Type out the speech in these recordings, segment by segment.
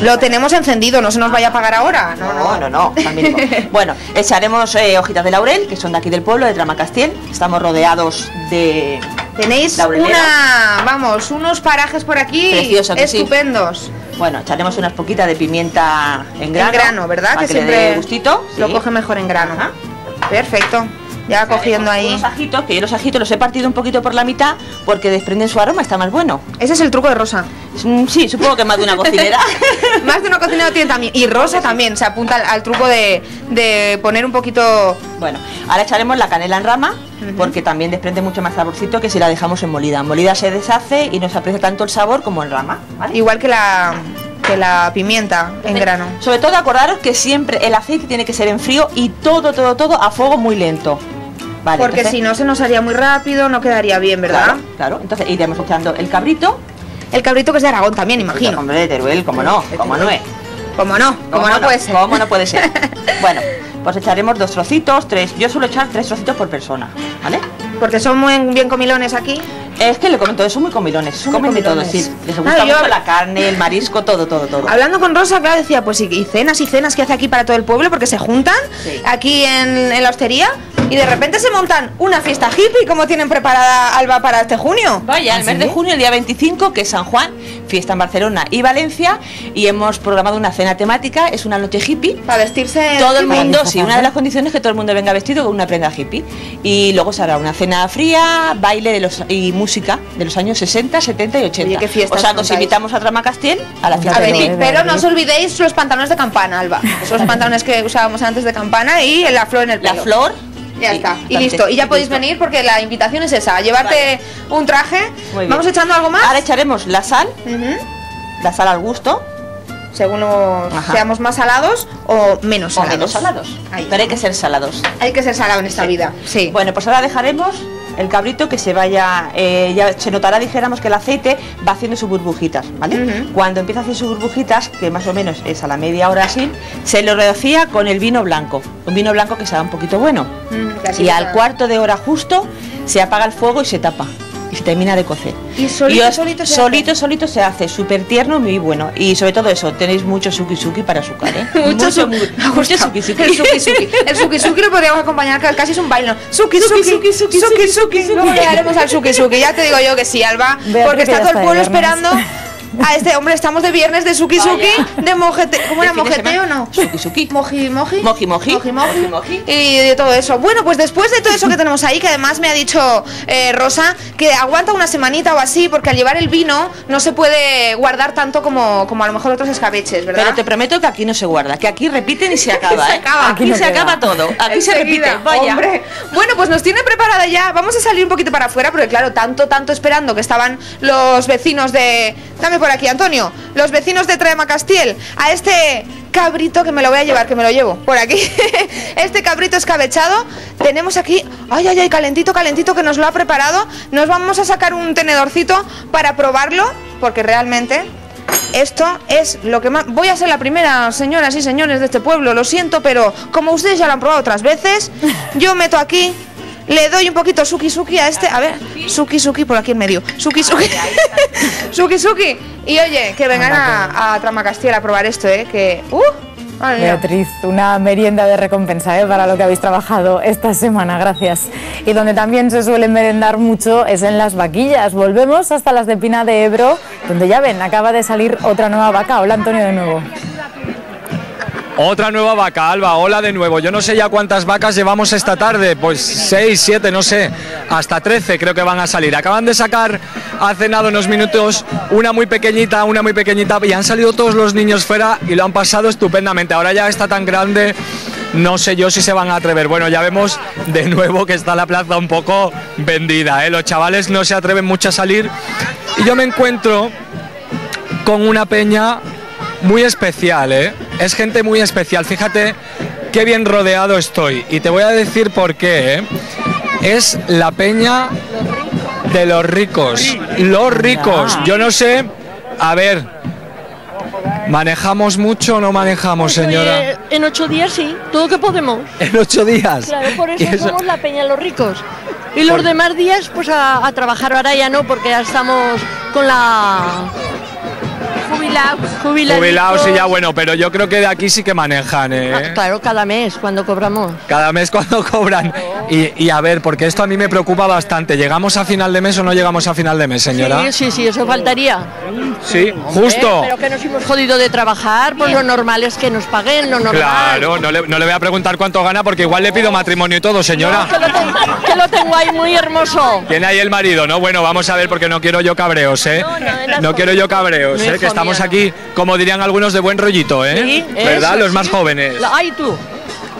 Lo tenemos encendido, no se nos vaya a apagar ahora. No. También. Bueno, echaremos hojitas de laurel, que son de aquí del pueblo, de Tramacastiel. Estamos rodeados de... Tenéis unos parajes por aquí preciosos, estupendos. Sí. Bueno, echaremos unas poquitas de pimienta en grano. En grano, ¿verdad? Que siempre le dé gustito. Lo coge mejor en grano. Ajá. Perfecto. Ya cogiendo ahí unos ajitos, que yo los ajitos los he partido un poquito por la mitad porque desprenden su aroma, está más bueno. Ese es el truco de Rosa. Sí, supongo que más de una cocinera. Más de una cocinera tiene también. Y Rosa también se apunta al truco de poner un poquito... Bueno, ahora echaremos la canela en rama, porque también desprende mucho más saborcito que si la dejamos en molida. En molida se deshace y no se aprecia tanto el sabor como en rama, ¿vale? Igual que la pimienta en grano. Sobre todo acordaros que siempre el aceite tiene que ser en frío y todo a fuego muy lento. Vale, porque entonces, si no se nos haría muy rápido, no quedaría bien, ¿verdad? Claro. Entonces iremos echando el cabrito. El cabrito que es de Aragón también, imagino. Hombre, de Teruel, ¿cómo no? ¿Cómo no es? ¿Cómo no puede ser? ¿Cómo no puede ser? Bueno, pues echaremos 2 trocitos, 3. Yo suelo echar 3 trocitos por persona, ¿vale? Porque son muy bien comilones aquí. Es que le comento, son muy comilones, comen de todo, sí. Les gusta mucho la carne, el marisco, todo. Hablando con Rosa, claro, decía, pues y cenas que hace aquí para todo el pueblo, porque se juntan aquí en la hostería y de repente se montan una fiesta hippie, como tienen preparada Alba para este junio. Vaya, el mes de junio, el día 25, que es San Juan, fiesta en Barcelona y Valencia, y hemos programado una cena temática, es una noche hippie. Para vestirse todo el mundo, sí, una de las condiciones es que todo el mundo venga vestido con una prenda hippie. Y luego se hará una cena fría, baile y música de los años 60, 70 y 80. Oye, qué fiestas. O sea, nos invitamos a Tramacastiel a la fiesta. Pero no os olvidéis los pantalones de campana, Alba. Esos pantalones que usábamos antes de campana y la flor en el pelo. La flor. Ya está, y listo. Y ya podéis venir porque la invitación es esa, llevarte un traje. ¿Vamos echando algo más? Ahora echaremos la sal, la sal al gusto. Según seamos más salados o menos salados. O menos salados. Pero hay que ser salados. Hay que ser salado en esta vida, sí. Bueno, pues ahora dejaremos el cabrito que se vaya, ya se notará, dijéramos, que el aceite va haciendo sus burbujitas, ¿vale? Cuando empieza a hacer sus burbujitas, que más o menos es a la media hora así, se lo rocía con el vino blanco, un vino blanco que sea un poquito bueno. Y al cuarto de hora justo se apaga el fuego y se tapa. Y se termina de cocer. Y solito se hace súper tierno, muy bueno. Y sobre todo eso, tenéis mucho suki para azúcar, ¿eh? mucho suki. El suki lo podríamos acompañar, casi es un baile. Suki. Luego le daremos al suki. Ya te digo yo que sí, Alba, porque está todo el pueblo esperando a este hombre. Estamos de viernes de suki, de mojete. ¿Cómo era? ¿Mojeteo o no? Suki. Moji. Moji. Y de todo eso. Bueno, pues después de todo eso que tenemos ahí, que además me ha dicho Rosa, que aguanta una semanita o así, porque al llevar el vino no se puede guardar tanto como a lo mejor otros escabeches, ¿verdad? Pero te prometo que aquí no se guarda, que aquí repiten y se acaba, ¿eh? Aquí no se acaba todo, aquí se repite, vaya. Hombre. Bueno, pues nos tiene preparada ya. Vamos a salir un poquito para afuera, porque claro, tanto esperando que estaban los vecinos de... Dame por aquí, Antonio. Los vecinos de Tramacastiel a este cabrito, que me lo voy a llevar, que me lo llevo por aquí. Este cabrito escabechado. Tenemos aquí, ay, calentito, que nos lo ha preparado. Nos vamos a sacar un tenedorcito para probarlo, porque realmente esto es lo que más... Voy a ser la primera, señoras y señores de este pueblo, lo siento, pero como ustedes ya lo han probado otras veces, yo meto aquí, le doy un poquito suki a este, a ver, suki por aquí en medio, suki. Y oye, que vengan a Tramacastiel a probar esto, que... Beatriz, una merienda de recompensa para lo que habéis trabajado esta semana, gracias. Y donde también se suele merendar mucho es en las vaquillas. Volvemos hasta las de Pina de Ebro, donde ya ven, acaba de salir otra nueva vaca. Hola, Antonio, de nuevo. Otra nueva vaca, Alba, hola de nuevo. Yo no sé ya cuántas vacas llevamos esta tarde, pues 6, 7, no sé, hasta 13 creo que van a salir. Acaban de sacar hace nada unos minutos una muy pequeñita, y han salido todos los niños fuera y lo han pasado estupendamente. Ahora ya está tan grande, no sé yo si se van a atrever. Bueno, ya vemos de nuevo que está la plaza un poco vendida, Los chavales no se atreven mucho a salir y yo me encuentro con una peña muy especial, Es gente muy especial, fíjate qué bien rodeado estoy y te voy a decir por qué, Es la peña de los ricos, yo no sé, a ver, ¿manejamos mucho o no manejamos, señora? En 8 días sí, todo que podemos. ¿En 8 días? Claro, por eso somos la peña de los ricos. Y los demás días pues a trabajar, ahora ya no, porque ya estamos con la... Jubilados y ya bueno, pero yo creo que de aquí sí que manejan, Claro, cada mes cuando cobramos. Cada mes cuando cobran. Y a ver, porque esto a mí me preocupa bastante. ¿Llegamos a final de mes o no llegamos a final de mes, señora? Sí, eso faltaría. Sí, justo. Pero que nos hemos jodido de trabajar, pues lo normal es que nos paguen, lo normal. Claro, no le voy a preguntar cuánto gana porque igual le pido matrimonio y todo, señora. No, que lo tengo ahí muy hermoso. Tiene ahí el marido, ¿no? Bueno, vamos a ver porque no quiero yo cabreos, No quiero yo cabreos, que estamos aquí, como dirían algunos, de buen rollito, Sí, ¿verdad? Los más jóvenes. Ay, tú.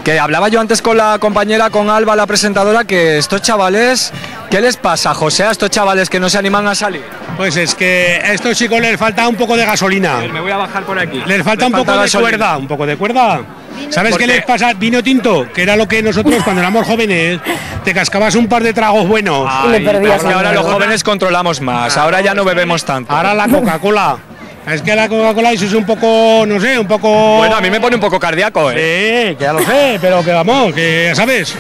Que hablaba yo antes con la compañera, con Alba, la presentadora, que estos chavales, ¿qué les pasa, José, a estos chavales que no se animan a salir? Pues es que a estos chicos les falta un poco de gasolina. Me voy a bajar por aquí. Les falta un poco de cuerda, un poco de cuerda. ¿Sabes qué les pasa? Vino tinto, que era lo que nosotros cuando éramos jóvenes te cascabas un par de tragos buenos. Y le perdías porque ahora los jóvenes controlamos más, ahora ya no bebemos tanto. Ahora la Coca-Cola. Es que la Coca-Cola eso es un poco, no sé, un poco... Bueno, a mí me pone un poco cardíaco, Sí, que ya lo sé, pero que vamos, que ya sabes...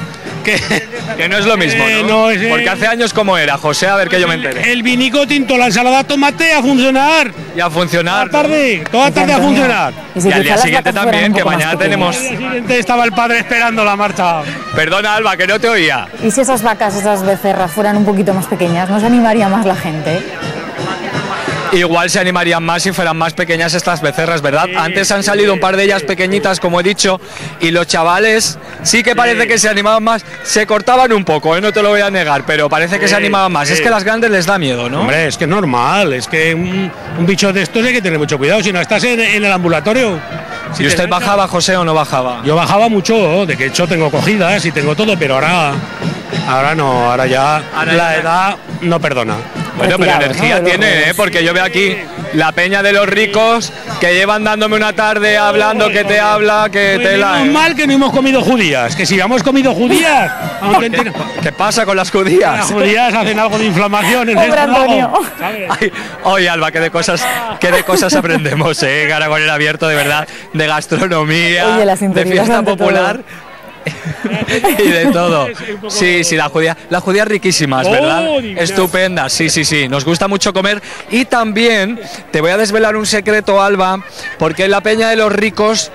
Que no es lo mismo, ¿no? Porque hace años como era, José, a ver que yo me entere. El vinico tinto, la ensalada de tomate a funcionar. Y a funcionar. Toda tarde a funcionar. Y al día siguiente también, que mañana tenemos... Al día siguiente estaba el padre esperando la marcha. Perdona, Alba, que no te oía. ¿Y si esas vacas, esas becerras fueran un poquito más pequeñas, no se animaría más la gente? Igual se animarían más si fueran más pequeñas estas becerras, ¿verdad? Antes han salido un par de ellas pequeñitas, como he dicho, y los chavales sí que parece que se animaban más. Se cortaban un poco, no te lo voy a negar, pero parece que se animaban más. Es que a las grandes les da miedo, ¿no? Hombre, es que es normal, es que un bicho de estos hay que tener mucho cuidado, si no estás en el ambulatorio. ¿Y usted bajaba, José, o no bajaba? Yo bajaba mucho, de que hecho tengo cogidas y tengo todo, pero ahora no, ahora ya la edad no perdona. Bueno, pero energía tiene, porque yo veo aquí la peña de los ricos que llevan dándome una tarde hablando, que te habla, que te la... Menos mal que no hemos comido judías, que si habíamos comido judías... ¿Qué pasa con las judías? Las judías hacen algo de inflamación en el estómago. Oye, Alba, que de cosas aprendemos, cara con el abierto, de verdad, de gastronomía, oye, de fiesta popular... y de todo. Sí, las judías riquísimas, ¿verdad? Estupendas, sí, nos gusta mucho comer. Y también te voy a desvelar un secreto, Alba, porque en la peña de los ricos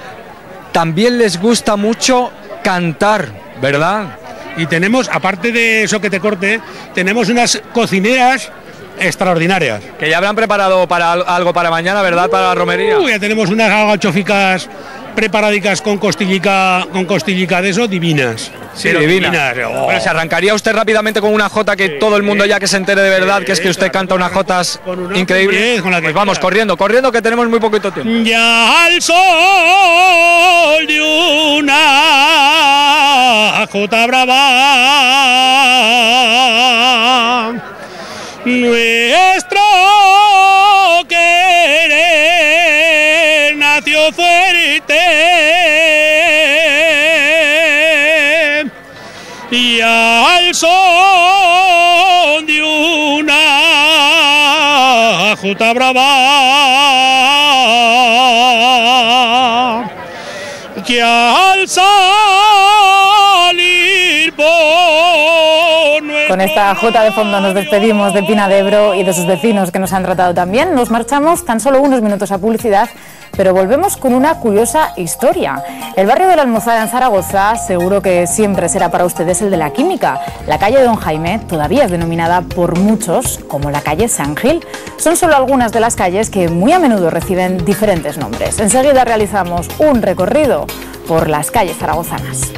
también les gusta mucho cantar, ¿verdad? Y tenemos, aparte de eso que te corte, tenemos unas cocineras extraordinarias. Que ya habrán preparado algo para mañana, ¿verdad? Para la romería. Ya tenemos unas algachoficas preparadicas con costillica de eso, divinas. Sí, divinas. Bueno, se arrancaría usted rápidamente con una jota que todo el mundo ya que se entere de verdad, que es que usted canta unas jotas increíbles. Pues vamos, corriendo, que tenemos muy poquito tiempo. Ya al sol de una jota brava, nuestro querer nació fuerte y al son de una jota brava que al salir por con esta jota de fondo nos despedimos de Pina de Ebro y de sus vecinos que nos han tratado tan bien. Nos marchamos tan solo unos minutos a publicidad, pero volvemos con una curiosa historia. El barrio de la Almozara en Zaragoza seguro que siempre será para ustedes el de la química. La calle de Don Jaime todavía es denominada por muchos como la calle San Gil. Son solo algunas de las calles que muy a menudo reciben diferentes nombres. Enseguida realizamos un recorrido por las calles zaragozanas.